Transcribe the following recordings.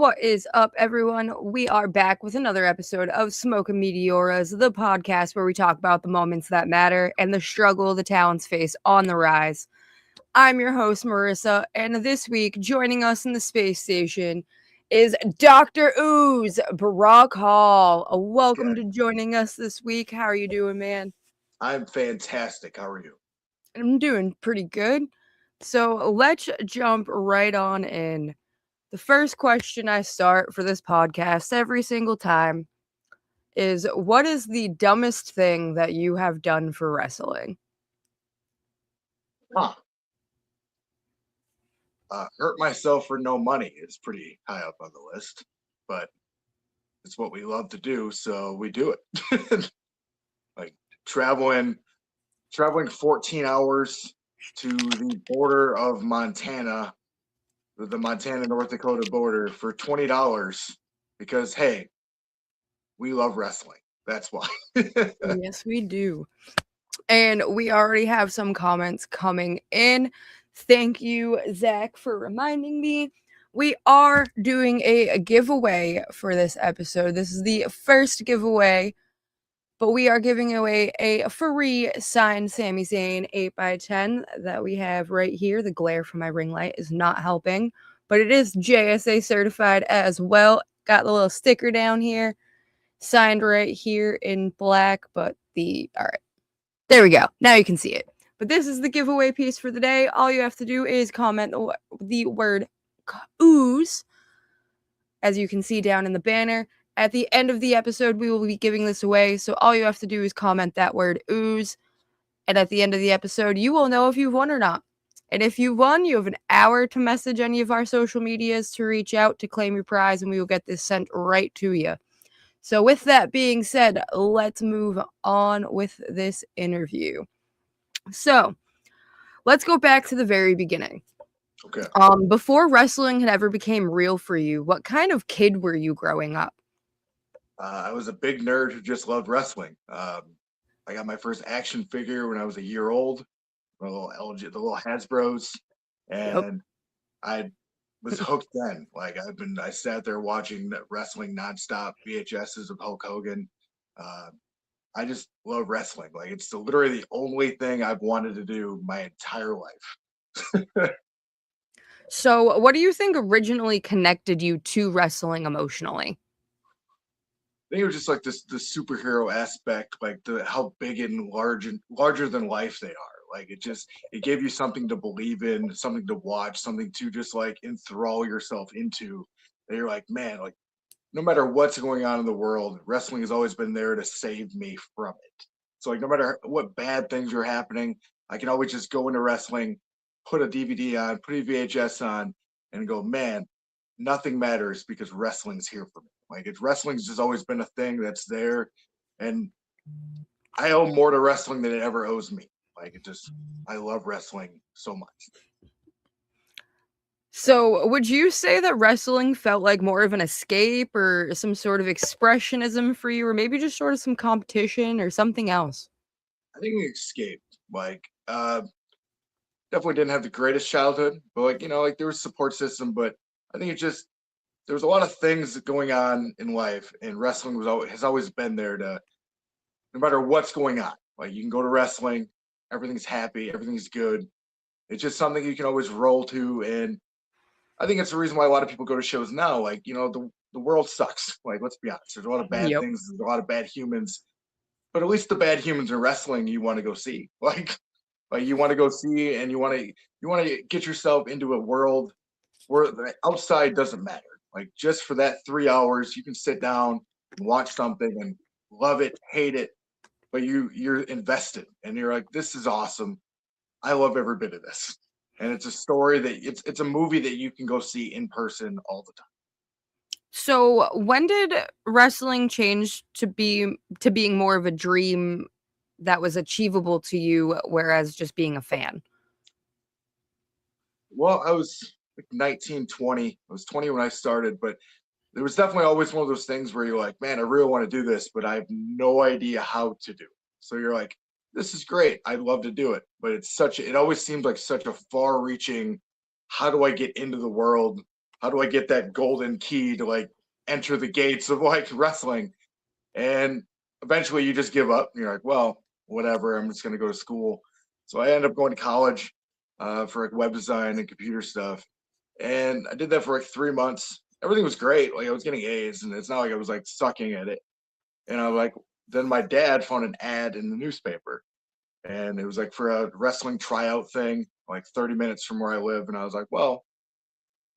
What is up, everyone? We are back with another episode of Smoke and Meteoras, the podcast where we talk about the moments that matter and the struggle the talents face on the rise. I'm your host, Marissa, and this week, joining us in the space station is Dr.Ooze, Barack Hall. Welcome to joining us this week. How are you doing, man? I'm fantastic. How are you? I'm doing pretty good. So let's jump right on in. The first question I start for this podcast every single time is, what is the dumbest thing that you have done for wrestling? Huh. Hurt myself for no money is pretty high up on the list, but it's what we love to do, so we do it. Like traveling 14 hours to the border of Montana, the Montana North Dakota border for $20 because hey, we love wrestling. That's why. Yes, we do. And we already have some comments coming in. Thank you, Zach, for reminding me. We are doing a giveaway for this episode. This is the first giveaway, but we are giving away a free signed Sami Zayn 8x10 that we have right here. The glare from my ring light is not helping, but it is JSA certified as well. Got the little sticker down here, signed right here in black, but all right. There we go. Now you can see it. But this is the giveaway piece for the day. All you have to do is comment the word ooze, as you can see down in the banner. At the end of the episode, we will be giving this away. So all you have to do is comment that word ooze. And at the end of the episode, you will know if you've won or not. And if you won, you have an hour to message any of our social medias to reach out to claim your prize, and we will get this sent right to you. So with that being said, let's move on with this interview. So let's go back to the very beginning. Okay. Before wrestling had ever became real for you, what kind of kid were you growing up? I was a big nerd who just loved wrestling. I got my first action figure when I was a year old, the little Hasbro's, Yep. and I was hooked then. Like I sat there watching wrestling nonstop, VHSs of Hulk Hogan. I just love wrestling. Like it's literally the only thing I've wanted to do my entire life. So what do you think originally connected you to wrestling emotionally? I think it was just like the superhero aspect, like how big and larger than life they are. Like it gave you something to believe in, something to watch, something to just like enthrall yourself into. That you're like, man, like no matter what's going on in the world, wrestling has always been there to save me from it. So like no matter what bad things are happening, I can always just go into wrestling, put a DVD on, put a VHS on, and go, man, nothing matters because wrestling's here for me. Like wrestling's just always been a thing that's there, and I owe more to wrestling than it ever owes me. Like I love wrestling so much. So would you say that wrestling felt like more of an escape or some sort of expressionism for you, or maybe just sort of some competition or something else? I think it escaped. Like definitely didn't have the greatest childhood, but like like there was support system, but I think there was a lot of things going on in life, and wrestling has always been there to no matter what's going on. Like you can go to wrestling, everything's happy, everything's good. It's just something you can always roll to, and I think it's the reason why a lot of people go to shows now. Like the world sucks. Like let's be honest, there's a lot of bad Yep. things, there's a lot of bad humans, but at least the bad humans in wrestling you want to go see. Like you want to go see, and you want to get yourself into a world where the outside doesn't matter. Like just for that 3 hours, you can sit down and watch something and love it, hate it, but you're invested, and you're like, this is awesome. I love every bit of this, and it's a story that it's a movie that you can go see in person all the time. So when did wrestling change to being more of a dream that was achievable to you, whereas just being a fan? Well, I was like 19, 20. I was 20 when I started, but there was definitely always one of those things where you're like, man, I really want to do this, but I have no idea how to do it. So you're like, this is great. I'd love to do it. But it always seems like such a far reaching, how do I get into the world? how do I get that golden key to like enter the gates of like wrestling? And eventually you just give up. And you're like, well, whatever. I'm just going to go to school. So I ended up going to college for like web design and computer stuff. And I did that for like 3 months. Everything was great. Like I was getting A's, and it's not like I was like sucking at it. And I was like, then my dad found an ad in the newspaper, and it was like for a wrestling tryout thing, like 30 minutes from where I live. And I was like, well,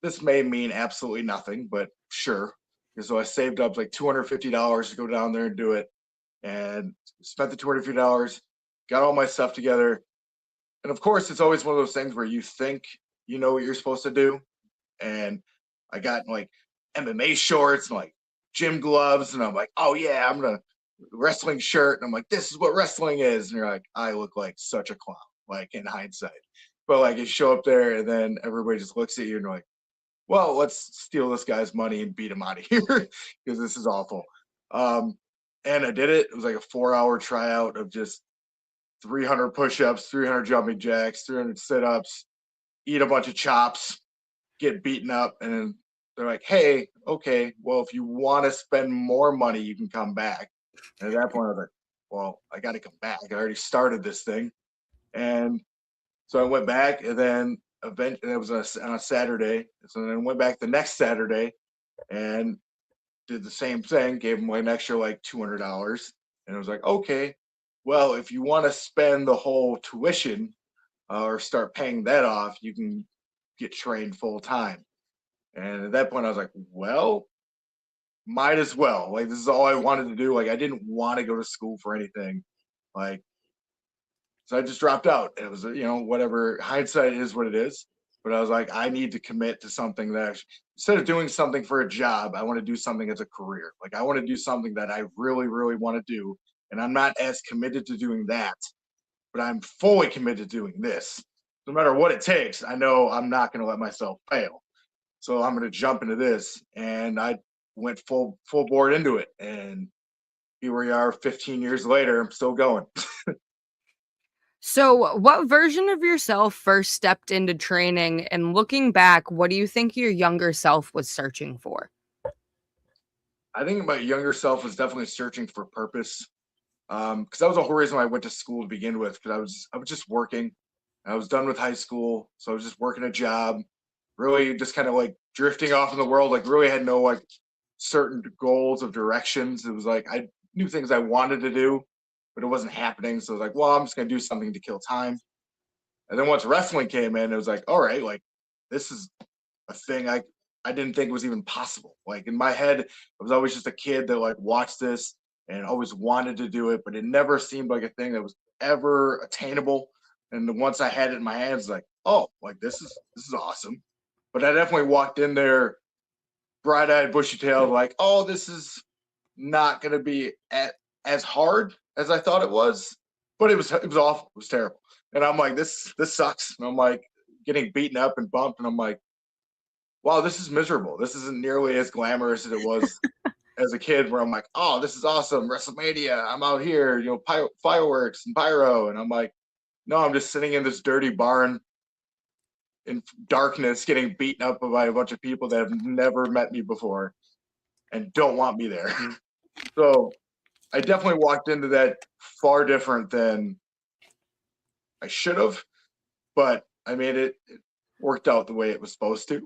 this may mean absolutely nothing, but sure. And so I saved up like $250 to go down there and do it, and spent the $250, got all my stuff together. And of course, it's always one of those things where you think you know what you're supposed to do. And I got like MMA shorts and like gym gloves, and I'm like, oh yeah, I'm gonna wrestling shirt, and I'm like, this is what wrestling is. And you're like, I look like such a clown, like in hindsight. But like you show up there, and then everybody just looks at you and you're like, well, let's steal this guy's money and beat him out of here because this is awful. Um, and I did it. It was like a 4-hour tryout of just 300 push-ups, 300 jumping jacks, 300 sit-ups, eat a bunch of chops, get beaten up, and then they're like, hey, okay, well, if you want to spend more money, you can come back. And at that point, I was like, well, I got to come back. I already started this thing. And so I went back, and then eventually it was on a Saturday. So then I went back the next Saturday and did the same thing, gave them like an extra like $200. And I was like, okay, well, if you want to spend the whole tuition or start paying that off, you can get trained full time. And at that point, I was like, well, might as well. Like, this is all I wanted to do. Like, I didn't want to go to school for anything. Like, so I just dropped out. It was, whatever. Hindsight is what it is. But I was like, I need to commit to something that instead of doing something for a job, I want to do something as a career. Like, I want to do something that I really, really want to do. And I'm not as committed to doing that, but I'm fully committed to doing this. No matter what it takes, I know I'm not going to let myself fail. So I'm going to jump into this. And I went full board into it. And here we are 15 years later. I'm still going. So, what version of yourself first stepped into training? And looking back, what do you think your younger self was searching for? I think my younger self was definitely searching for purpose. Because that was the whole reason why I went to school to begin with. Because I was just working. I was done with high school, so I was just working a job, really just kind of like drifting off in the world. Like really had no like certain goals of directions. It was like I knew things I wanted to do, but it wasn't happening. So I was like, well, I'm just gonna do something to kill time. And then once wrestling came in, it was like, all right, like this is a thing I didn't think was even possible. Like in my head, I was always just a kid that like watched this and always wanted to do it, but it never seemed like a thing that was ever attainable. And once I had it in my hands, like, oh, like this is awesome. But I definitely walked in there bright-eyed, bushy-tailed, like, oh, this is not going to be as hard as I thought it was. But it was awful. It was terrible. And I'm like, this sucks. And I'm like getting beaten up and bumped, and I'm like, wow, this is miserable. This isn't nearly as glamorous as it was as a kid, where I'm like, oh, this is awesome, WrestleMania. I'm out here, fireworks and pyro, and I'm like, no, I'm just sitting in this dirty barn in darkness, getting beaten up by a bunch of people that have never met me before and don't want me there. So I definitely walked into that far different than I should have, but I mean, it worked out the way it was supposed to.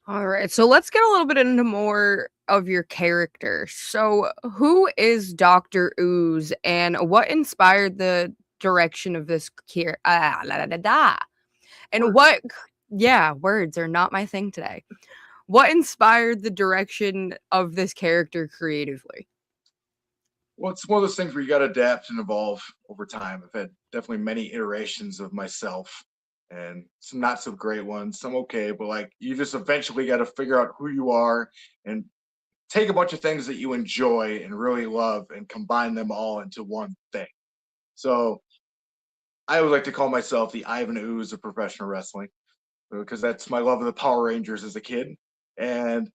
All right. So, let's get a little bit into more of your character. So, who is Dr. Ooze and what inspired the direction of this character? And Words. yeah, words are not my thing today. What inspired the direction of this character creatively? Well, it's one of those things where you got to adapt and evolve over time. I've had definitely many iterations of myself, and some not so great ones, some okay, but like you just eventually got to figure out who you are and take a bunch of things that you enjoy and really love and combine them all into one thing. So I would like to call myself the Ivan Ooze of professional wrestling because that's my love of the Power Rangers as a kid. And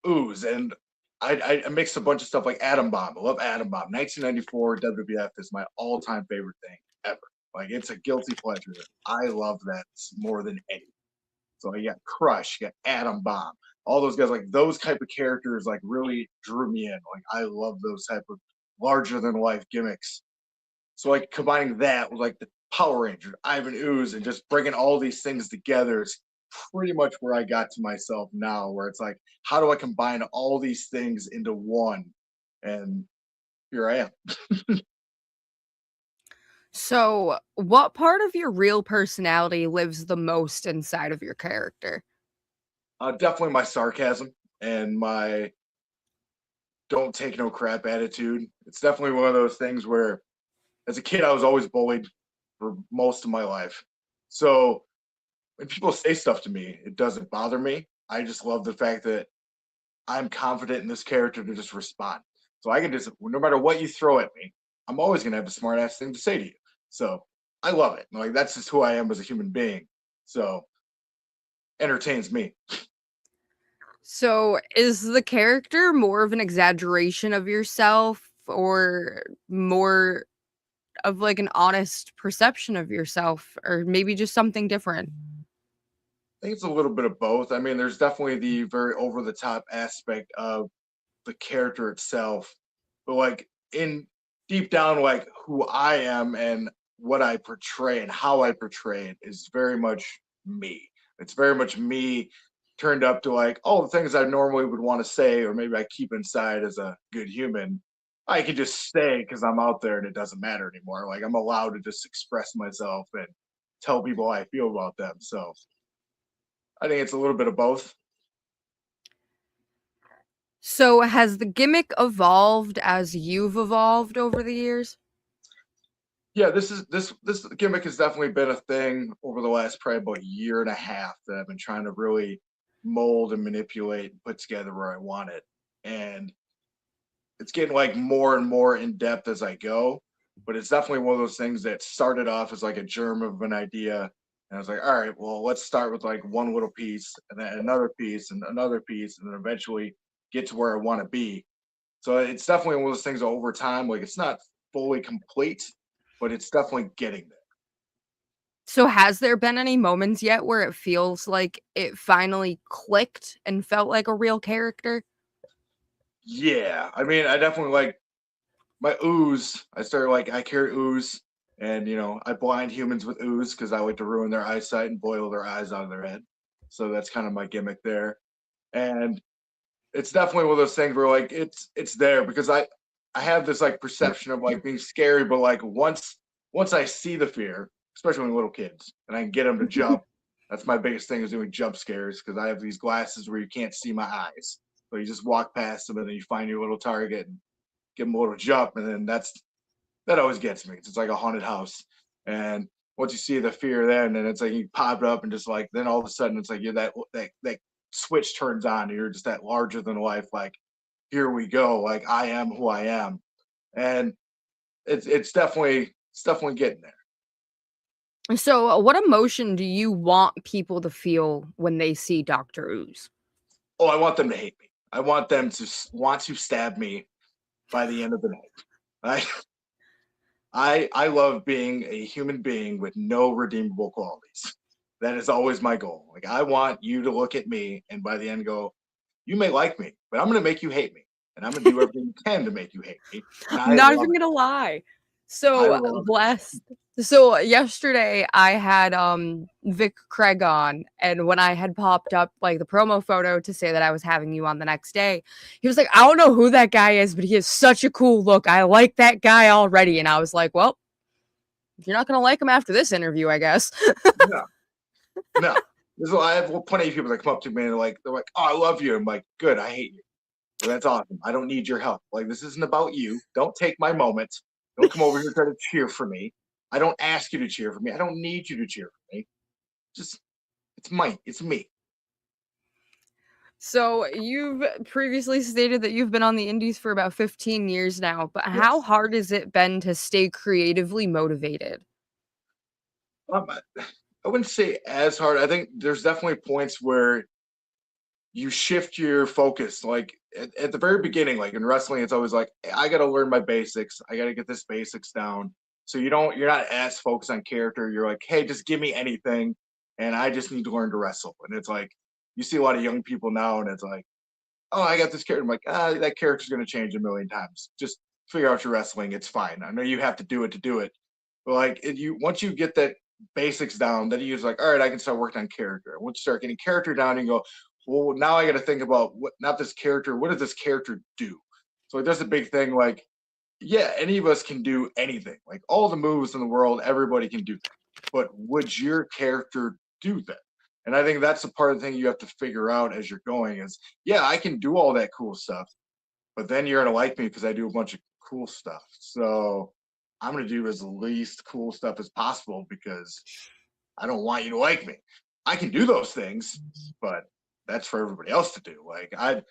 Ooze. And I mixed a bunch of stuff like Atom Bomb. I love Atom Bomb. 1994 WWF is my all-time favorite thing ever. Like it's a guilty pleasure. I love that more than anything. So you got Crush, you got Atom Bomb, all those guys. Like those type of characters, like really drew me in. Like I love those type of larger than life gimmicks. So like combining that with like the Power Ranger, Ivan Ooze, and just bringing all these things together is pretty much where I got to myself now. Where it's like, how do I combine all these things into one? And here I am. So, what part of your real personality lives the most inside of your character? Definitely my sarcasm and my don't take no crap attitude. It's definitely one of those things where, as a kid, I was always bullied for most of my life. So when people say stuff to me, it doesn't bother me. I just love the fact that I'm confident in this character to just respond. So I can just, no matter what you throw at me, I'm always gonna have a smart ass thing to say to you. So I love it. Like that's just who I am as a human being. So entertains me. So, is the character more of an exaggeration of yourself or more of like an honest perception of yourself or maybe just something different? I think it's a little bit of both. I mean, there's definitely the very over the top aspect of the character itself, but like in deep down, like who I am and what I portray and how I portray it is very much me. It's very much me turned up to like all the things I normally would want to say, or maybe I keep inside as a good human. I can just say because I'm out there and it doesn't matter anymore. Like I'm allowed to just express myself and tell people how I feel about them. So I think it's a little bit of both. So, has the gimmick evolved as you've evolved over the years? Yeah, this gimmick has definitely been a thing over the last probably about a year and a half that I've been trying to really mold and manipulate and put together where I want it. And it's getting like more and more in depth as I go. But it's definitely one of those things that started off as like a germ of an idea. And I was like, all right, well, let's start with like one little piece and then another piece and another piece, and then eventually get to where I want to be. So it's definitely one of those things over time. Like it's not fully complete, but it's definitely getting there. So, has there been any moments yet where it feels like it finally clicked and felt like a real character? Yeah, I mean, I definitely like my ooze. I started like I carry ooze, and I blind humans with ooze because I like to ruin their eyesight and boil their eyes out of their head. So that's kind of my gimmick there. And it's definitely one of those things where like it's there because I have this like perception of like being scary, but like once I see the fear, especially when little kids, and I can get them to jump. That's my biggest thing is doing jump scares because I have these glasses where you can't see my eyes. So you just walk past them and then you find your little target and give them a little jump, and then that always gets me. It's like a haunted house, and once you see the fear, then it's like you pop it up and just like then all of a sudden it's like you're that switch turns on, and you're just that larger than life. Like here we go. Like I am who I am, and it's definitely getting there. So, what emotion do you want people to feel when they see Dr. Ooze? Oh, I want them to hate me. I want them to want to stab me by the end of the night. I I love being a human being with no redeemable qualities. That is always my goal. Like I want you to look at me and by the end go, you may like me, but I'm going to make you hate me, and I'm going to do everything you can to make you hate me. And I Not love even it. gonna lie. I So, love it. last so yesterday I had Vic Craig on, and when I had popped up like the promo photo to say that I was having you on the next day, he was like, I don't know who that guy is, but he has such a cool look. I like that guy already. And I was like, well, you're not gonna like him after this interview, I guess. No, no. I have plenty of people that come up to me and they're like, oh, I love you. I'm like, good, I hate you. Well, that's awesome. I don't need your help. Like this isn't about you. Don't take my moment. Don't come over here and try to cheer for me. I don't ask you to cheer for me. I don't need you to cheer for me. Just it's me. So you've previously stated that you've been on the indies for about 15 years now, but how Yes. hard has it been to stay creatively motivated? I wouldn't say as hard. I think there's definitely points where you shift your focus. Like at the very beginning, like in wrestling, it's always like I got to learn my basics. I got to get this basics down. So you're not as focused on character. You're like, hey, just give me anything. and I just need to learn to wrestle. And it's like, you see a lot of young people now, and it's like, oh, I got this character. I'm like, that character's going to change a million times. Just figure out your wrestling. It's fine. I know you have to do it. But like, once you get that basics down, then you just like, all right, I can start working on character. Once you start getting character down, you go, well, now I got to think about what, not this character. What does this character do? So like, that's a big thing. Like, yeah, any of us can do anything. Like all the moves in the world, everybody can do that. But would your character do that? And I think that's the part of the thing you have to figure out as you're going is, yeah, I can do all that cool stuff, but then you're gonna like me because I do a bunch of cool stuff. So I'm gonna do as least cool stuff as possible because I don't want you to like me. I can do those things, but that's for everybody else to do. Like I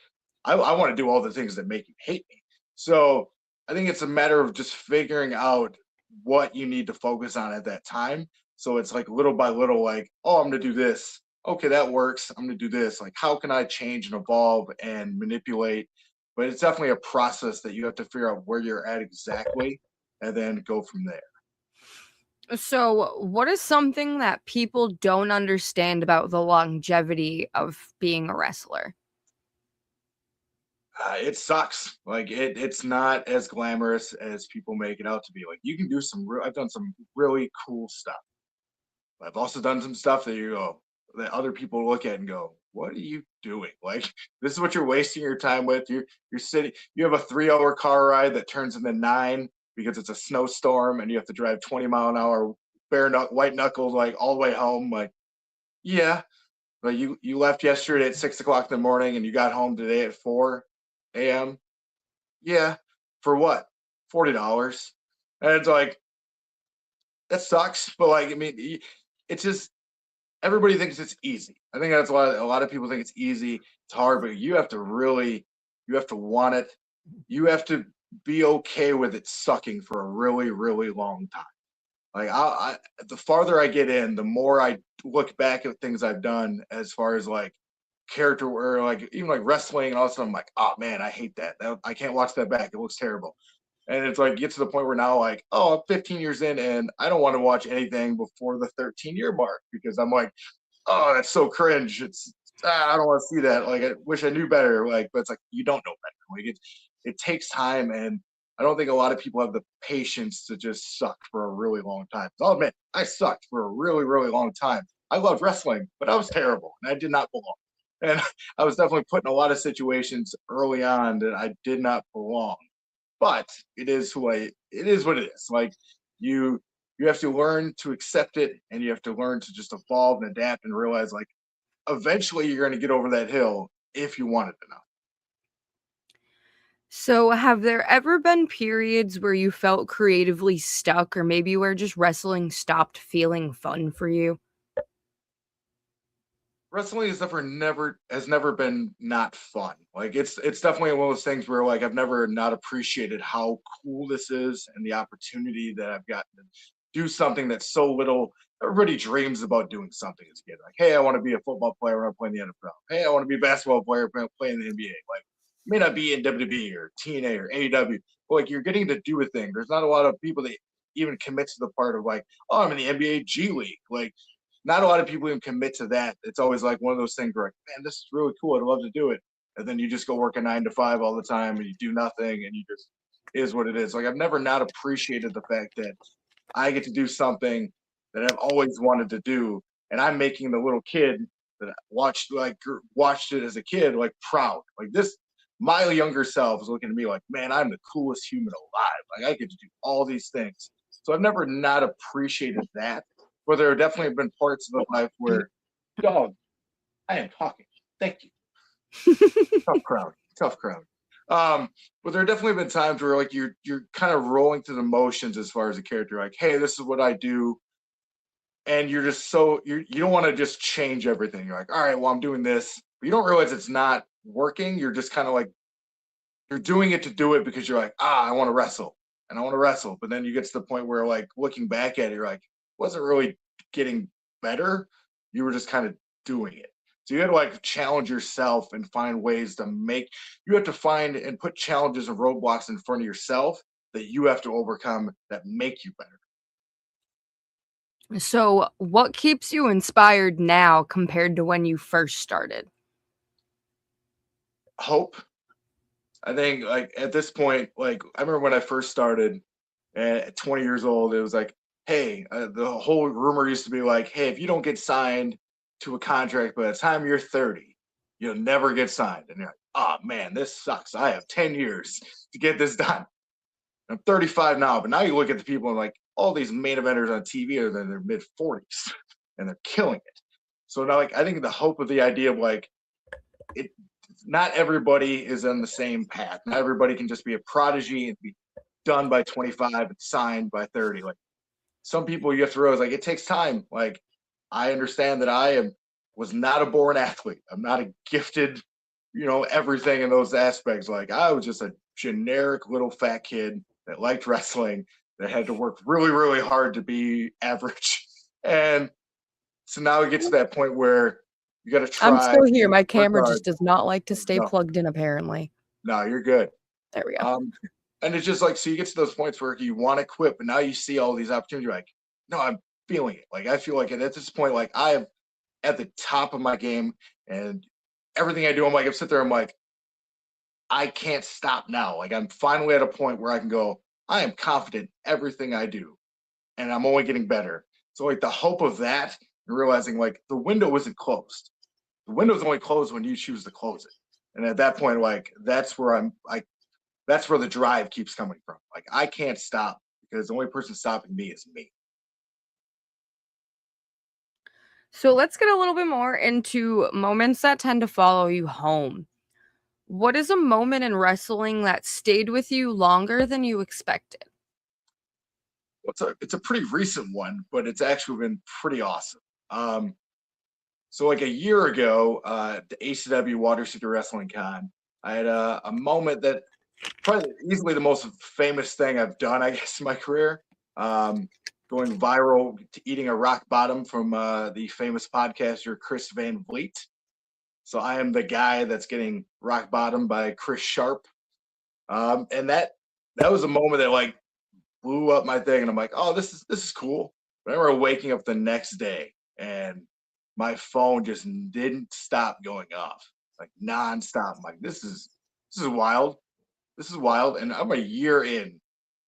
want to do all the things that make you hate me. So I think it's a matter of just figuring out what you need to focus on at that time. So it's like little by little, like, oh, I'm going to do this. Okay, that works. I'm going to do this. Like, how can I change and evolve and manipulate? But it's definitely a process that you have to figure out where you're at exactly and then go from there. So, what is something that people don't understand about the longevity of being a wrestler? It sucks. Like it's not as glamorous as people make it out to be. Like you can do I've done some really cool stuff. I've also done some stuff that you go that other people look at and go, "What are you doing? Like this is what you're wasting your time with. You're sitting. You have a 3 hour car ride that turns into 9 because it's a snowstorm and you have to drive 20 mile an hour white knuckles like all the way home. Like yeah, like you left yesterday at 6 o'clock in the morning and you got home today at 4 a.m. Yeah, for what? $40. And it's like that sucks, but like I mean, it's just everybody thinks it's easy. I think that's a lot of people think it's easy. It's hard, but you have to want it. You have to be okay with it sucking for a really, really long time. Like the farther I get in, the more I look back at things I've done as far as like character or like even like wrestling and all of a sudden I'm like, oh man, I hate that. I can't watch that back. It looks terrible. And it's like get to the point where now like, oh, I'm 15 years in and I don't want to watch anything before the 13-year mark because I'm like, oh, that's so cringe. I don't want to see that. Like I wish I knew better. Like, but it's like you don't know better. Like it takes time, and I don't think a lot of people have the patience to just suck for a really long time. I'll admit, I sucked for a really, really long time. I loved wrestling, but I was terrible and I did not belong. And I was definitely put in a lot of situations early on that I did not belong. But it is what it is. Like you you have to learn to accept it and you have to learn to just evolve and adapt and realize like eventually you're going to get over that hill if you want it enough. So, have there ever been periods where you felt creatively stuck, or maybe where just wrestling stopped feeling fun for you? Wrestling has never been not fun. Like it's definitely one of those things where like I've never not appreciated how cool this is and the opportunity that I've gotten to do something that's so little. Everybody dreams about doing something as a kid. Like, hey, I want to be a football player when I play in the NFL. Hey, I want to be a basketball player playing in the NBA. Like, may not be in WWE or TNA or AEW, but like you're getting to do a thing. There's not a lot of people that even commit to the part of like, oh, I'm in the NBA G League. Like not a lot of people even commit to that. It's always like one of those things where like, man, this is really cool. I'd love to do it. And then you just go work a 9 to 5 all the time and you do nothing and you just is what it is. Like I've never not appreciated the fact that I get to do something that I've always wanted to do. And I'm making the little kid that watched it as a kid like proud. Like this my younger self is looking at me like, man, I'm the coolest human alive. Like I get to do all these things. So I've never not appreciated that. But there have definitely been parts of my life where, dog, I am talking. Thank you. Tough crowd. Tough crowd. But there have definitely been times where like you're kind of rolling through the motions as far as a character, like, hey, this is what I do. And you're just you don't want to just change everything. You're like, all right, well, I'm doing this. But you don't realize it's not working. You're just kind of like you're doing it to do it because you're like, I want to wrestle and I want to wrestle. But then you get to the point where like looking back at it, you're like, wasn't really getting better. You were just kind of doing it. So you had to like challenge yourself and find ways to you have to find and put challenges and roadblocks in front of yourself that you have to overcome that make you better. So, what keeps you inspired now compared to when you first started? Hope. I think like at this point, like I remember when I first started at 20 years old, it was like, hey, the whole rumor used to be like, hey, if you don't get signed to a contract by the time you're 30, you'll never get signed. And you're like, oh man, this sucks. I have 10 years to get this done. I'm 35 now, but now you look at the people and like all these main eventers on TV are in their mid 40s and they're killing it. So now, like, I think the hope of the idea of like it, not everybody is on the same path. Not everybody can just be a prodigy and be done by 25 and signed by 30. Like some people you have to realize like it takes time. Like I understand that was not a born athlete. I'm not a gifted, everything in those aspects. Like I was just a generic little fat kid that liked wrestling that had to work really, really hard to be average. And so now we get to that point where you got to I'm try, still here. My work camera hard. just does not like to stay No, plugged in, apparently. no, you're good. There we go. And it's just like so you get to those points where you want to quit, but now you see all these opportunities. You're like, no, I'm feeling it. Like I feel like at this point, like I am at the top of my game, and everything I do, I'm sit there, I'm like, I can't stop now. Like I'm finally at a point where I can go. I am confident in everything I do, and I'm only getting better. So like the hope of that, and realizing like the window isn't closed. The window's only closed when you choose to close it. And at that point, like that's where that's where the drive keeps coming from. Like I can't stop because the only person stopping me is me. So, let's get a little bit more into moments that tend to follow you home. What is a moment in wrestling that stayed with you longer than you expected? It's a pretty recent one, but it's actually been pretty awesome. Um, so like a year ago, the ACW Water City Wrestling Con, I had a moment that probably easily the most famous thing I've done, I guess, in my career. Um, Going viral to eating a rock bottom from the famous podcaster Chris Van Vliet. So I am the guy that's getting rock bottom by Chris Sharp. And that was a moment that like blew up my thing, and I'm like, oh, this is cool. But I remember waking up the next day and my phone just didn't stop going off, like nonstop. I'm like, this is wild. This is wild. And I'm a year in,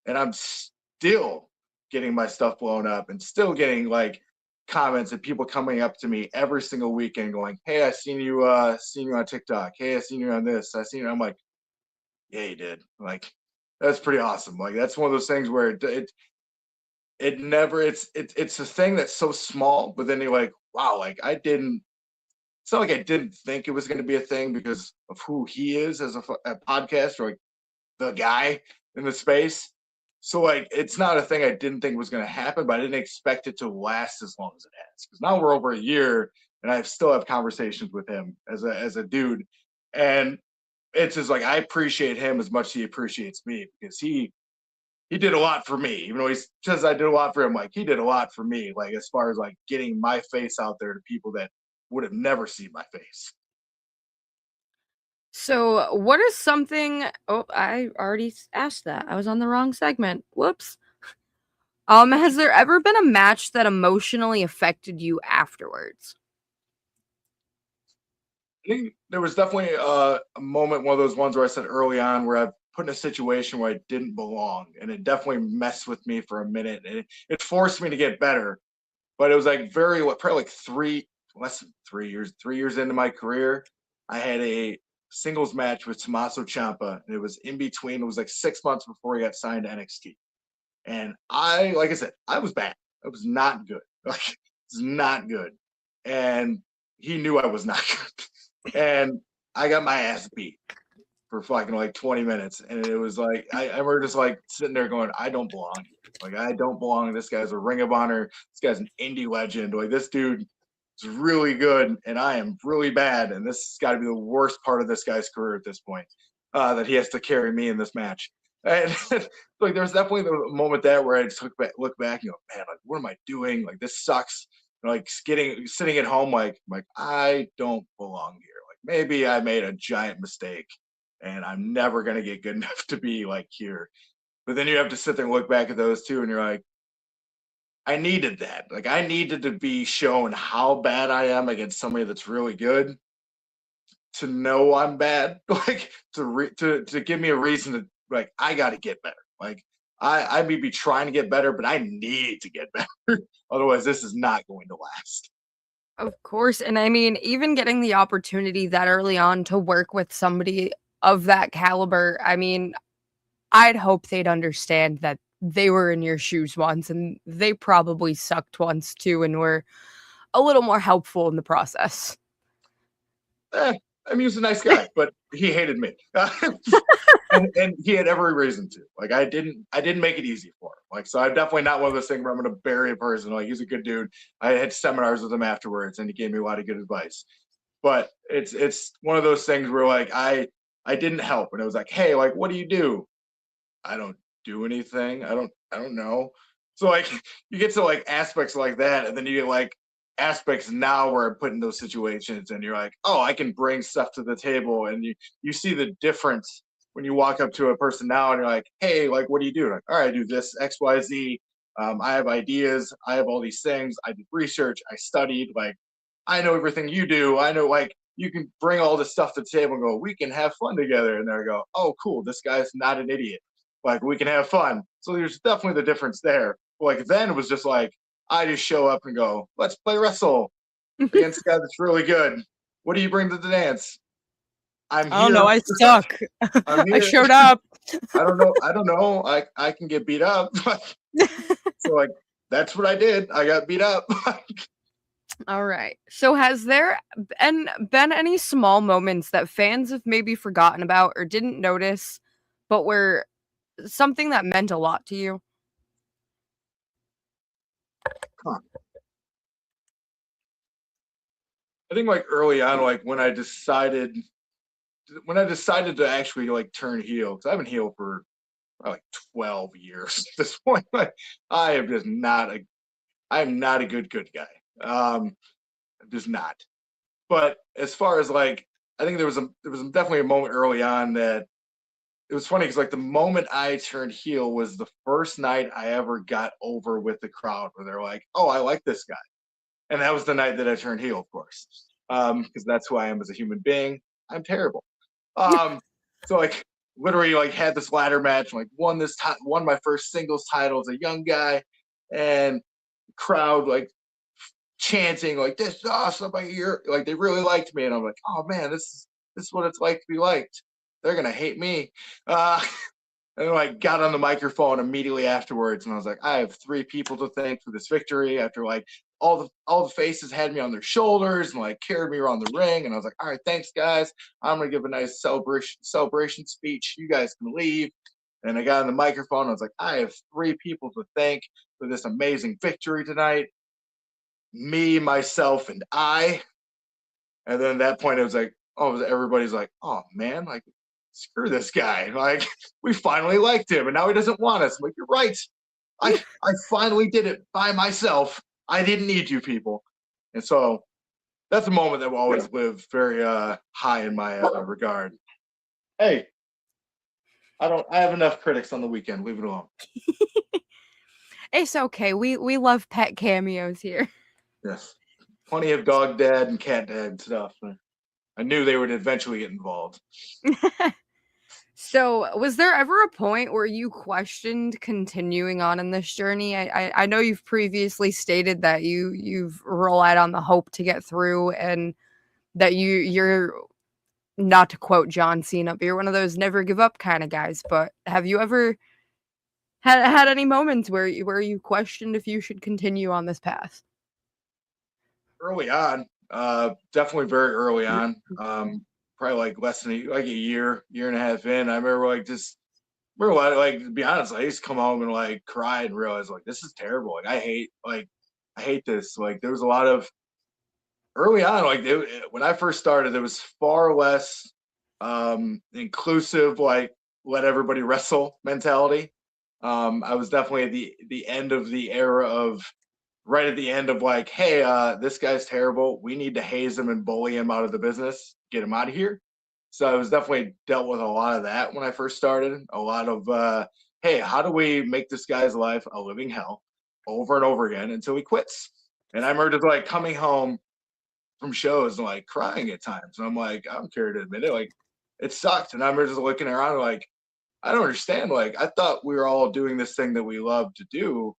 and I'm still getting my stuff blown up, and still getting like comments and people coming up to me every single weekend, going, "Hey, I seen you on TikTok. Hey, I seen you on this. I seen you." I'm like, yeah, you did. Like, that's pretty awesome. Like, that's one of those things where it never it's a thing that's so small, but then you're like, wow, like I didn't. It's not like I didn't think it was going to be a thing because of who he is as a podcast or like the guy in the space. So like, it's not a thing I didn't think was going to happen, but I didn't expect it to last as long as it has. Because now we're over a year, and I still have conversations with him as a dude, and it's just like I appreciate him as much as he appreciates me because he did a lot for me. Even though he says I did a lot for him, like he did a lot for me. Like as far as like getting my face out there to people that would have never seen my face. So, what is something oh, I already asked that. I was on the wrong segment. Whoops. Has there ever been a match that emotionally affected you afterwards? I think there was definitely a moment, one of those ones where I said early on, where I put in a situation where I didn't belong, and it definitely messed with me for a minute, and it forced me to get better. But it was like probably like less than 3 years, 3 years into my career, I had a singles match with Tommaso Ciampa, and it was in between. It was like 6 months before he got signed to NXT, and like I said, I was bad. I was not good. Like, it was not good, and he knew I was not good, and I got my ass beat for fucking like 20 minutes. And it was like, I remember just like sitting there going, I don't belong here. Like, I don't belong. This guy's a Ring of Honor. This guy's an indie legend. Like, this dude is really good, and I am really bad. And this has got to be the worst part of this guy's career at this point, that he has to carry me in this match. And like, there's definitely the moment that where I just look back and go, man, like, what am I doing? Like, this sucks. Like, sitting at home, like I don't belong here. Like, maybe I made a giant mistake and I'm never going to get good enough to be like here. But then you have to sit there and look back at those two, and you're like, I needed that. Like I needed to be shown how bad I am against somebody that's really good to know I'm bad, like to give me a reason to like I got to get better. Like I may be trying to get better, but I need to get better. Otherwise, this is not going to last. Of course, and I mean, even getting the opportunity that early on to work with somebody of that caliber, I mean, I'd hope they'd understand that they were in your shoes once and they probably sucked once too and were a little more helpful in the process. Eh, I mean, he was a nice guy, but he hated me, and he had every reason to. Like, I didn't make it easy for him. Like, so I'm definitely not one of those things where I'm going to bury a person. Like, he's a good dude. I had seminars with him afterwards, and he gave me a lot of good advice. But it's one of those things where like I didn't help, and it was like, hey, like, what do you do? I don't do anything. I don't know. So like you get to like aspects like that, and then you get like aspects now where I'm put in those situations, and you're like, oh, I can bring stuff to the table, and you see the difference when you walk up to a person now, and you're like, hey, like, what do you do? Like, all right, I do this X Y Z. I have ideas. I have all these things. I did research. I studied. Like, I know everything you do. I know like you can bring all this stuff to the table and go, we can have fun together. And they go, oh, cool. This guy's not an idiot. Like we can have fun. So there's definitely the difference there. Like then it was just like I just show up and go, let's play wrestle against a guy that's really good. What do you bring to the dance? I'm I don't know, here. I suck. I'm I here. showed up. I don't know. I don't know. I can get beat up. So like that's what I did. I got beat up. All right. So has there been any small moments that fans have maybe forgotten about or didn't notice, but were something that meant a lot to you? Huh. I think like early on, like when I decided to actually like turn heel, because I've been heel for like 12 years at this point. Like I am just not a I'm not a good guy. I'm just not. But as far as like, I think there was definitely a moment early on that it was funny because like the moment I turned heel was the first night I ever got over with the crowd where they're like, "Oh, I like this guy," and that was the night that I turned heel, of course, because that's who I am as a human being. I'm terrible. Um, so like literally like had this ladder match, like won my first singles title as a young guy, and crowd like chanting like this is awesome. Like they really liked me, and I'm like, oh man, this is what it's like to be liked. They're gonna hate me. Uh, and then like got on the microphone immediately afterwards, and I was like, I have three people to thank for this victory. After like all the faces had me on their shoulders and like carried me around the ring, and I was like, all right, thanks guys. I'm gonna give a nice celebration speech. You guys can leave. And I got on the microphone. I was like, I have three people to thank for this amazing victory tonight. Me, myself, and I. And then at that point, it was like, oh, everybody's like, oh man, like, screw this guy. Like, we finally liked him, and now he doesn't want us. I'm like, you're right. I finally did it by myself. I didn't need you people. And so that's a moment that will always live very high in my regard. Hey, I have enough critics on the weekend. Leave it alone. It's okay. We love pet cameos here. Yes. Plenty of dog dad and cat dad stuff. I knew they would eventually get involved. So, was there ever a point where you questioned continuing on in this journey? I know you've previously stated that you've relied on the hope to get through, and that you're not to quote John Cena, but you're one of those never give up kind of guys. But have you ever had any moments where you questioned if you should continue on this path? Early on, definitely very early on. Probably like less than like a year and a half in. I remember like just remember like to be honest, I used to come home and like cry and realize like this is terrible. I hate this. Like there was a lot of early on, like when I first started, there was far less inclusive, like let everybody wrestle mentality. I was definitely at the end of the era of right at the end of like, hey, this guy's terrible. We need to haze him and bully him out of the business, get him out of here. So I was definitely dealt with a lot of that when I first started. A lot of, hey, how do we make this guy's life a living hell? over and over again until he quits. And I remember just like coming home from shows and like crying at times. And I'm like, I don't care to admit it. Like, it sucked. And I remember just looking around like, I don't understand. Like, I thought we were all doing this thing that we love to do.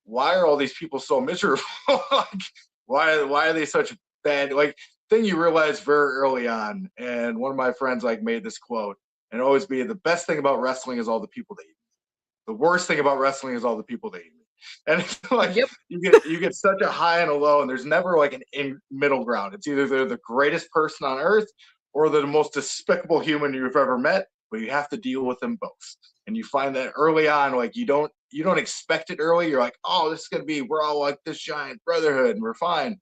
Why are all these people so miserable? Like, why are they such bad? Like, thing you realize very early on. And one of my friends like made this quote, and always be the best thing about wrestling is all the people that you meet. The worst thing about wrestling is all the people that you meet. And it's like Yep. you get such a high and a low, and there's never like an in middle ground. It's either they're the greatest person on earth or they're the most despicable human you've ever met, but you have to deal with them both. And you find that early on, like you don't expect it early. You're like, oh, this is gonna be, we're all like this giant brotherhood and we're fine.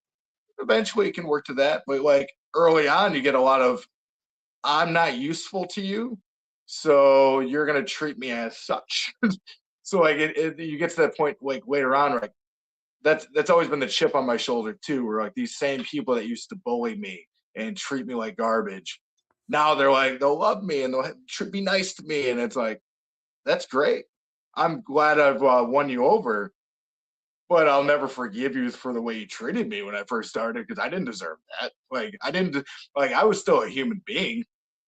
Eventually you can work to that, but like early on you get a lot of, I'm not useful to you, so you're gonna treat me as such. So like you get to that point like later on, like that's always been the chip on my shoulder too, where like these same people that used to bully me and treat me like garbage, now they're like they'll love me and they'll be nice to me, and it's like that's great. I'm glad I've won you over, but I'll never forgive you for the way you treated me when I first started because I didn't deserve that. Like I didn't like I was still a human being.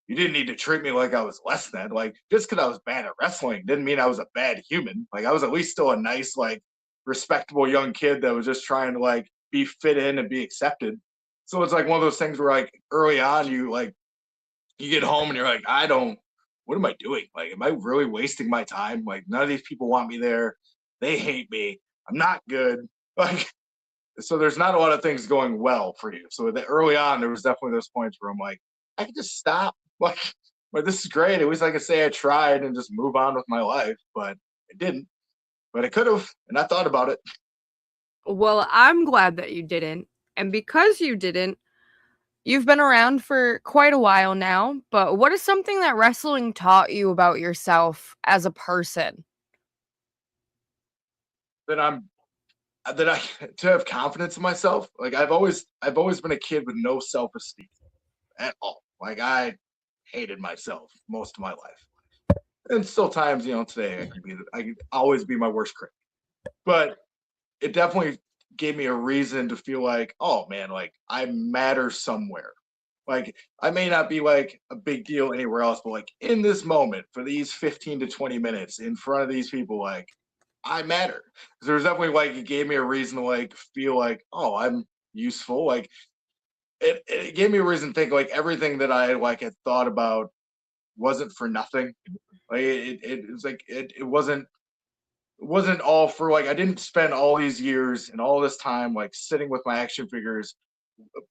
You didn't need to treat me like I was less than. Like just because I was bad at wrestling didn't mean I was a bad human. Like I was at least still a nice, like respectable young kid that was just trying to like be fit in and be accepted. So it's like one of those things where like early on you get home and you're like, I don't, what am I doing? Like, am I really wasting my time? Like none of these people want me there. They hate me. I'm not good. Like so there's not a lot of things going well for you. So early on, there was definitely those points where I'm like, I can just stop. Like this is great. At least I can say I tried and just move on with my life. But it didn't. But I could have, and I thought about it. Well, I'm glad that you didn't. And because you didn't, you've been around for quite a while now. But what is something that wrestling taught you about yourself as a person? That I'm that I to have confidence in myself. Like I've always been a kid with no self esteem at all. Like I hated myself most of my life. And still times, today I could always be my worst critic. But it definitely gave me a reason to feel like, oh man, like I matter somewhere. Like I may not be like a big deal anywhere else, but like in this moment for these 15 to 20 minutes in front of these people, like I matter. There's definitely like it gave me a reason to like feel like, oh, I'm useful. Like it gave me a reason to think like everything that I like had thought about wasn't for nothing. Like it was like it wasn't all for like I didn't spend all these years and all this time like sitting with my action figures,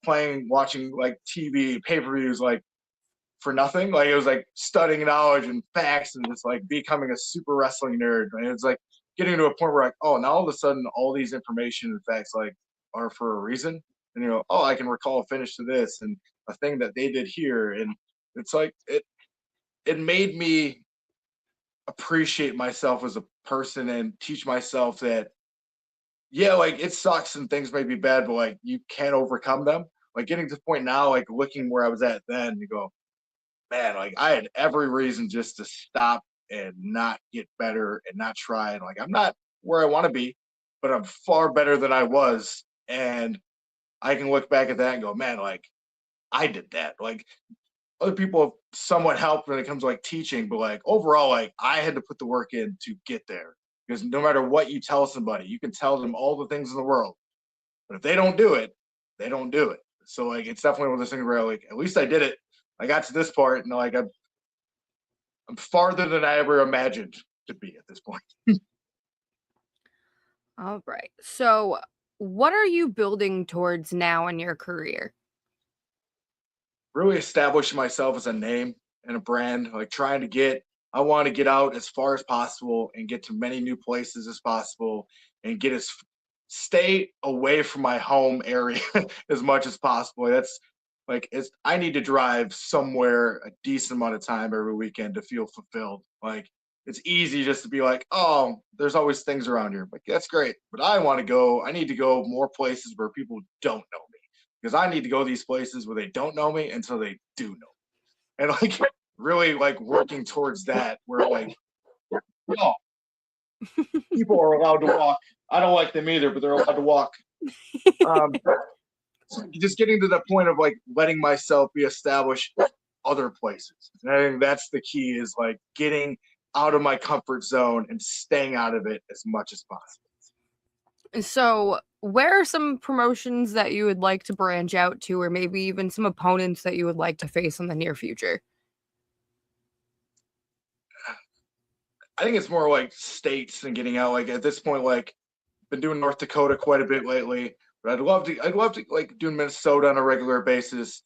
playing, watching like TV pay-per-views like for nothing. Like it was like studying knowledge and facts and just like becoming a super wrestling nerd. And it's like getting to a point where like, oh, now all of a sudden all these information and facts like are for a reason. And oh, I can recall a finish to this and a thing that they did here. And it's like it made me appreciate myself as a person and teach myself that yeah, like it sucks and things may be bad, but like you can overcome them. Like getting to the point now, like looking where I was at then, you go, man, like I had every reason just to stop and not get better and not try. And like I'm not where I want to be, but I'm far better than I was. And I can look back at that and go, man, like I did that. Like other people have somewhat helped when it comes to like teaching, but like overall, like I had to put the work in to get there. Because no matter what you tell somebody, you can tell them all the things in the world, but if they don't do it, they don't do it. So like it's definitely one of those things where like at least I did it. I got to this part, and like I'm farther than I ever imagined to be at this point. All right. So, what are you building towards now in your career? Really establishing myself as a name and a brand, like trying to I want to get out as far as possible and get to many new places as possible and stay away from my home area as much as possible. That's like I need to drive somewhere a decent amount of time every weekend to feel fulfilled. Like it's easy just to be like, oh, there's always things around here. Like that's great, but I need to go more places where people don't know me because I need to go these places where they don't know me until they do know me. And like really like working towards that where like, oh, People are allowed to walk. I don't like them either, but they're allowed to walk. Um, just getting to the point of like letting myself be established other places. And I think that's the key, is like getting out of my comfort zone and staying out of it as much as possible. So, where are some promotions that you would like to branch out to, or maybe even some opponents that you would like to face in the near future? I think it's more like states and getting out. Like at this point, like been doing North Dakota quite a bit lately, but I'd love to like do Minnesota on a regular basis.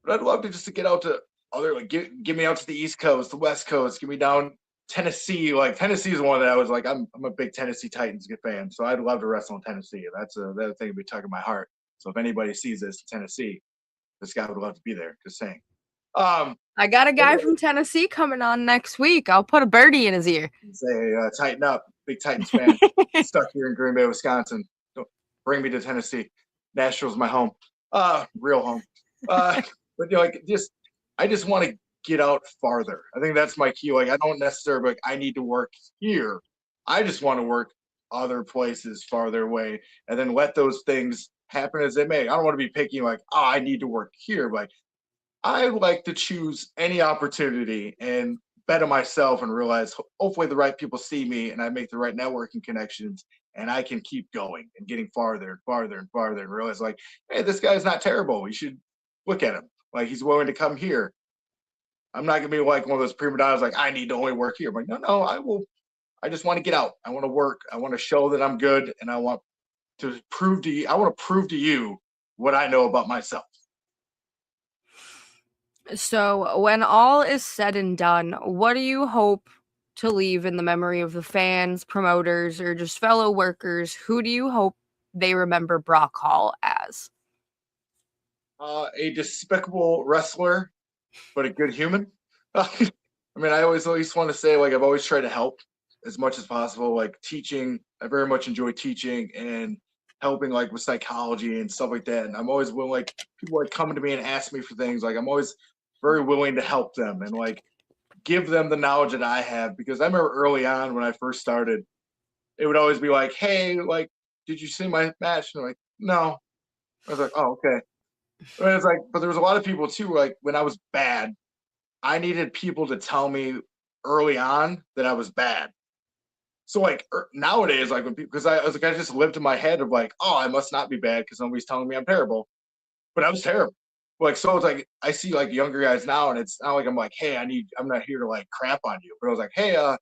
But I'd love to just to get out to other, like get me out to the East Coast, the West Coast, get me down Tennessee. Like Tennessee is one that I was like, I'm a big Tennessee Titans fan, so I'd love to wrestle in Tennessee. That's a that thing would be tugging my heart. So if anybody sees this in Tennessee, this guy would love to be there. Just saying. Um, I got a guy from Tennessee coming on next week. I'll put a birdie in his ear. say tighten up, big Titans fan. Stuck here in Green Bay, Wisconsin. Don't bring me to Tennessee. Nashville's my home, real home. But you know, like just I just want to get out farther. I think that's my key. Like I don't necessarily like I need to work here. I just want to work other places farther away, and then let those things happen as they may. I don't want to be picky like, oh, I need to work here. Like I like to choose any opportunity and better myself and realize hopefully the right people see me and I make the right networking connections and I can keep going and getting farther and farther and farther and realize like, hey, this guy's not terrible. You should look at him. Like he's willing to come here. I'm not gonna be like one of those prima donnas like I need to only work here. I'm like, no, I will. I just want to get out. I want to work. I want to show that I'm good and I want to prove to you. I want to prove to you what I know about myself. So, when all is said and done, what do you hope to leave in the memory of the fans, promoters, or just fellow workers? Who do you hope they remember Brock Hall as? A despicable wrestler, but a good human. I mean, I always want to say like I've always tried to help as much as possible. Like teaching, I very much enjoy teaching and helping like with psychology and stuff like that. And I'm always willing, like people like coming to me and ask me for things. Like I'm always very willing to help them and like give them the knowledge that I have. Because I remember early on when I first started, it would always be like, "Hey, like, did you see my match?" And I'm like, "No." I was like, "Oh, okay." And it's like, but there was a lot of people too. Like when I was bad, I needed people to tell me early on that I was bad. So like nowadays, like when people, because I was like, I just lived in my head of like, oh, I must not be bad because nobody's telling me I'm terrible, but I was terrible. Like so, it's like I see like younger guys now, and it's not like I'm like, hey, I'm not here to like crap on you, but I was like, hey,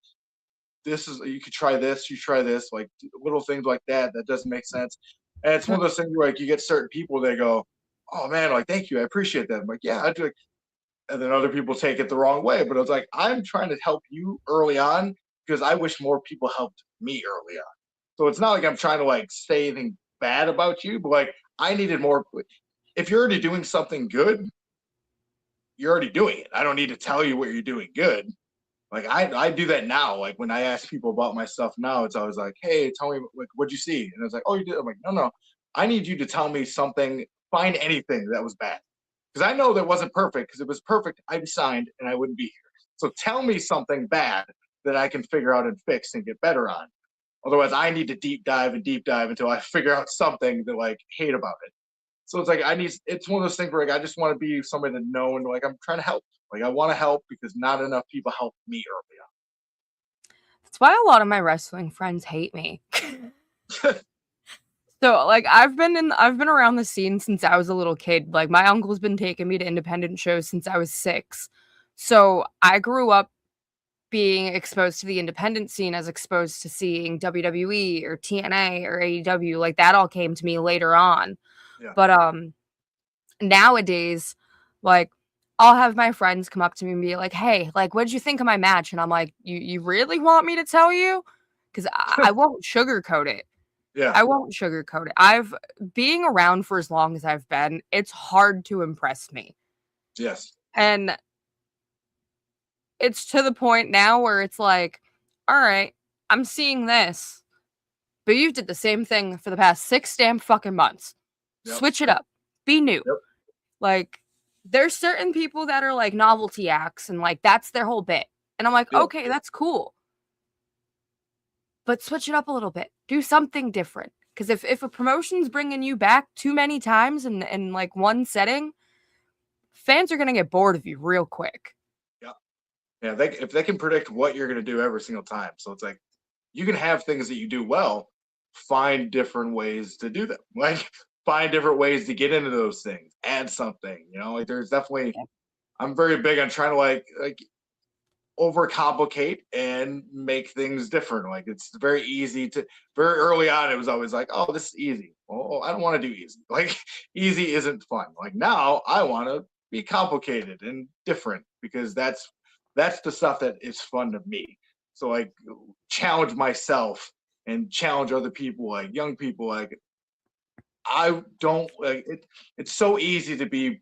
this is you could try this, you try this, like little things like that. That doesn't make sense, and it's one of those things where like you get certain people, they go, oh man, like thank you, I appreciate that. I'm like, yeah, I do. And then other people take it the wrong way. But it's like I'm trying to help you early on because I wish more people helped me early on. So it's not like I'm trying to like say anything bad about you, but like I needed more. If you're already doing something good, you're already doing it. I don't need to tell you what you're doing good. Like I do that now. Like when I ask people about my stuff now, it's always like, hey, tell me like what'd you see? And it's like, oh, you did. I'm like, no. I need you to tell me something, find anything that was bad because I know that wasn't perfect. Because if it was perfect, I'd be signed and I wouldn't be here. So tell me something bad that I can figure out and fix and get better on. Otherwise, I need to deep dive until I figure out something that like hate about it. So it's like I need. It's one of those things where like I just want to be somebody to know and like I'm trying to help. Like I want to help because not enough people help me early That's why a lot of my wrestling friends hate me. on. So, like, I've been around the scene since I was a little kid. Like, my uncle's been taking me to independent shows since I was 6. So, I grew up being exposed to the independent scene as exposed to seeing WWE or TNA or AEW. Like, that all came to me later on. Yeah. But nowadays, like, I'll have my friends come up to me and be like, "Hey, like, what'd you think of my match?" And I'm like, "You really want me to tell you? Because I won't sugarcoat it. Yeah. I won't sugarcoat it. Being around for as long as I've been, it's hard to impress me. Yes. And it's to the point now where it's like, all right, I'm seeing this, but you did the same thing for the past 6 damn fucking months. Yep. Switch it up. Be new." Yep. Like, there's certain people that are like novelty acts and like that's their whole bit. And I'm like, Yep. okay, that's cool. but switch it up a little bit. Do something different. Because if a promotion's bringing you back too many times in like one setting, fans are gonna get bored of you real quick. Yeah, yeah. If they can predict what you're gonna do every single time, so it's like you can have things that you do well, find different ways to do them. Like find different ways to get into those things, add something. Like there's definitely. I'm very big on trying to like overcomplicate and make things different. Like it's very easy to very early on. It was always like, oh, this is easy. Well, I don't want to do easy. Like easy isn't fun. Like now I want to be complicated and different because that's the stuff that is fun to me. So like challenge myself and challenge other people, like young people. Like I don't like it. It's so easy to be.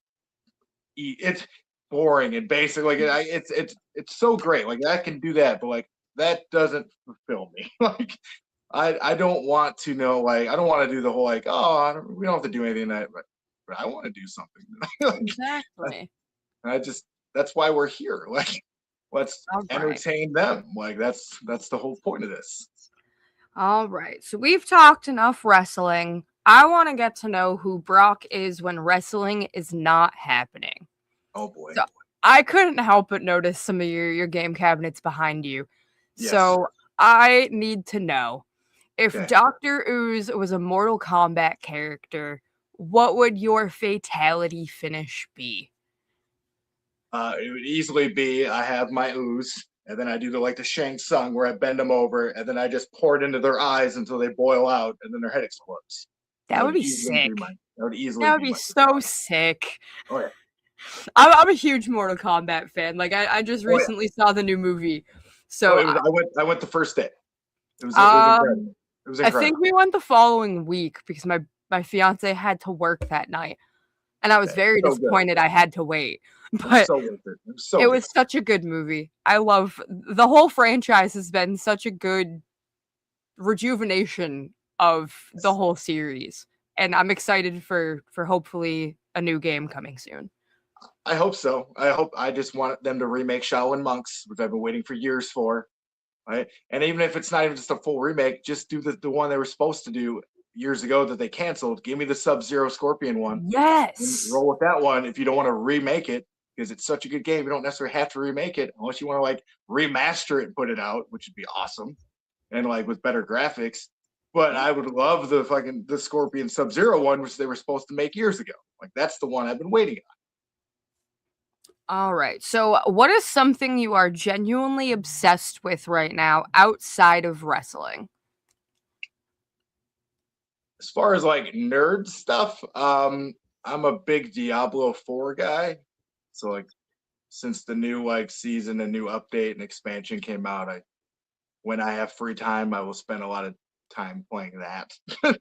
It's boring and basic. Like it's so great. Like I can do that, but like that doesn't fulfill me. Like I don't want to know. Like I don't want to do the whole like we don't have to do anything that. But I want to do something. Like, Exactly. I just that's why we're here. Like let's All right. entertain them. Like that's the whole point of this. All right. So we've talked enough wrestling. I want to get to know who Brock is when wrestling is not happening. Oh boy. So I couldn't help but notice some of your game cabinets behind you. Yes. So I need to know if Okay. Dr.Ooze was a Mortal Kombat character, what would your fatality finish be? It would easily be I have my ooze, and then I do the Shang Tsung where I bend them over, and then I just pour it into their eyes until they boil out, and then their head explodes. That would be sick. That would easily That would be be my so fatality. sick. Oh yeah, I'm a huge Mortal Kombat fan. Like I just oh yeah. recently saw the new movie. Oh, So it was. I went the first day. It was um incredible. It was I think incredible. we went the following week because my fiance had to work that night. And I was Yeah, very so good. disappointed I had to wait. It was But so worth it. It was so it good. was such a good movie. I love the whole franchise has been such a good rejuvenation of the whole series. And I'm excited for hopefully a new game coming soon. I hope so. I just want them to remake Shaolin Monks, which I've been waiting for years for. Right? And even if it's not even just a full remake, just do the one they were supposed to do years ago that they canceled. Give me the Sub-Zero Scorpion one. And Yes. roll with that one if you don't want to remake it because it's such a good game. You don't necessarily have to remake it unless you want to remaster it and put it out, which would be awesome and with better graphics. But Yeah. I would love the Scorpion Sub-Zero one, which they were supposed to make years ago. Like that's the one I've been waiting on. All right. So, what is something you are genuinely obsessed with right now outside of wrestling? As far as nerd stuff, I'm a big Diablo 4 guy. So since the new season and new update and expansion came out, I when I have free time, I will spend a lot of time playing that. All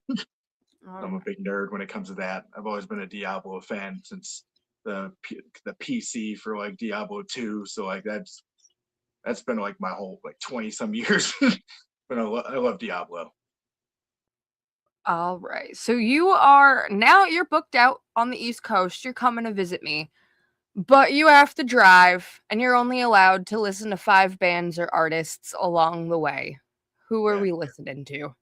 I'm a right. big nerd when it comes to that. I've always been a Diablo fan since the PC for Diablo 2. So that's been my whole 20 some years. But I love Diablo. All right. So you are now you're booked out on the East Coast. You're coming to visit me, but you have to drive and you're only allowed to listen to 5 bands or artists along the way. Who are Okay. we listening to?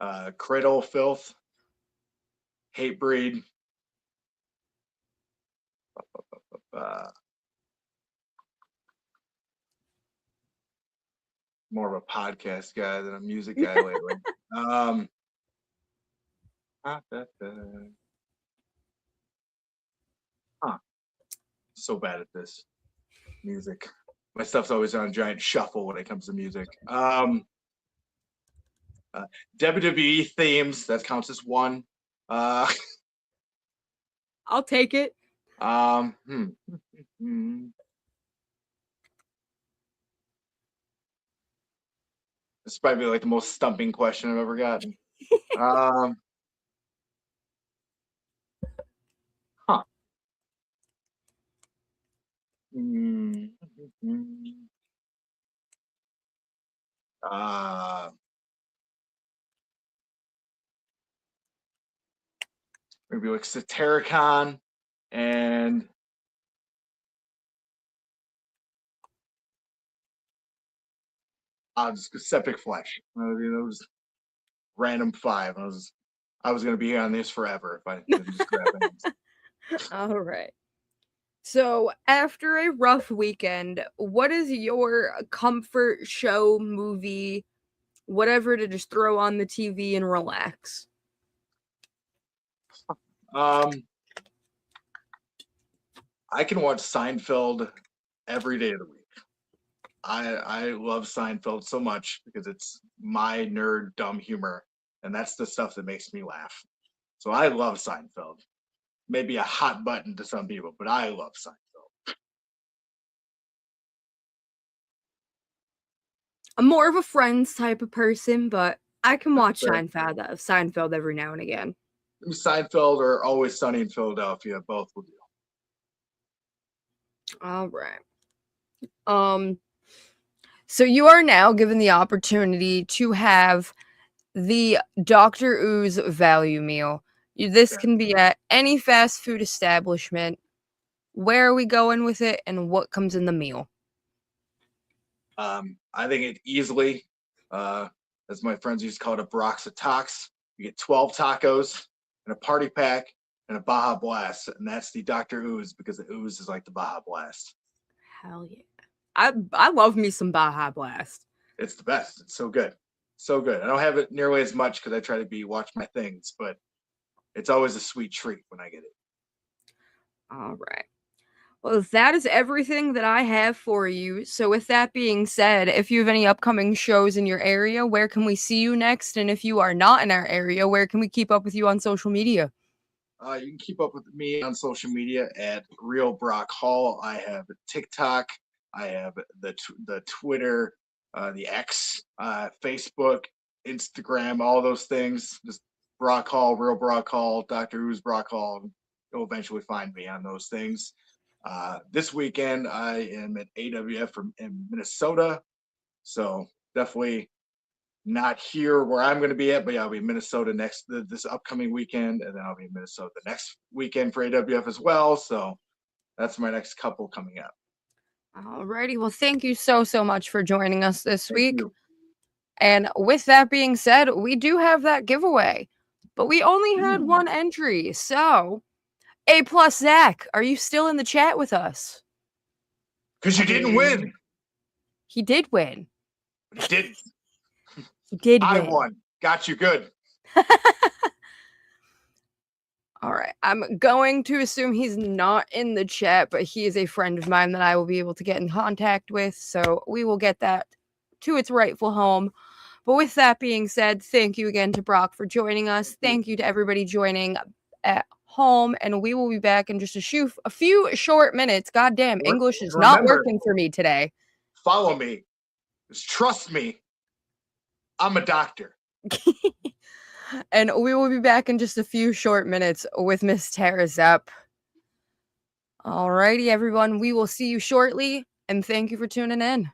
Huh. Cradle of Filth, Hatebreed, uh, more of a podcast guy than a music guy lately. Um, huh. So bad at this music. My stuff's always on a giant shuffle when it comes to music. Uh, WWE themes that counts as one. Uh, I'll take it. um, hmm, hmm. This is probably the most stumping question I've ever gotten. Um, huh. Hmm. Uh, maybe Satiricon and Just septic flesh. Just random five. I was gonna be on this forever if I didn't just grab it. All right. So, after a rough weekend, what is your comfort show, movie, whatever to just throw on the TV and relax? Um, I can watch Seinfeld every day of the week. I love Seinfeld so much because it's my nerd dumb humor, and that's the stuff that makes me laugh. So I love Seinfeld. Maybe a hot button to some people, but I love Seinfeld. I'm more of a Friends type of person, but I can watch Fair. Seinfeld every now and again. Seinfeld or Always Sunny in Philadelphia, both will do. All right. Um, so you are now given the opportunity to have the Dr.Ooze value meal. This Okay. can be at any fast food establishment. Where are we going with it, and what comes in the meal? I think it easily, as my friends used to call it, a box of tacos. You get 12 tacos and a party pack and a Baja Blast, and that's the Dr. Ooze because the ooze is like the Baja Blast. Hell yeah. I love me some Baja Blast. It's the best. It's so good. So good. I don't have it nearly as much because I try to watch my things, but it's always a sweet treat when I get it. All right. Well, that is everything that I have for you. So, with that being said, if you have any upcoming shows in your area, where can we see you next? And if you are not in our area, where can we keep up with you on social media? You can keep up with me on social media at Real Brock Hall. I have TikTok. I have the Twitter, the X, Facebook, Instagram, all those things. Just Brock Hall, Real Brock Hall, Dr. Ooze Brock Hall. You'll eventually find me on those things. This weekend, I am at AWF in Minnesota. So definitely not here where I'm going to be at, but yeah, I'll be in Minnesota this upcoming weekend, and then I'll be in Minnesota the next weekend for AWF as well. So that's my next couple coming up. Alrighty. Well, thank you so much for joining us this Thank week. you. And with that being said, we do have that giveaway, but we only had one entry. So, A plus Zach, are you still in the chat with us? Because you didn't win. He did win. But he didn't. He did I win. won. Got you good. All right. I'm going to assume he's not in the chat, but he is a friend of mine that I will be able to get in contact with. So we will get that to its rightful home. But with that being said, thank you again to Brock for joining us. Thank you to everybody joining at home. And we will be back in just a few short minutes. God damn, English is not Remember, working for me today. follow me. Just trust me. I'm a doctor. And we will be back in just a few short minutes with Miss Tara Zepp. Alrighty, everyone. We will see you shortly, and thank you for tuning in.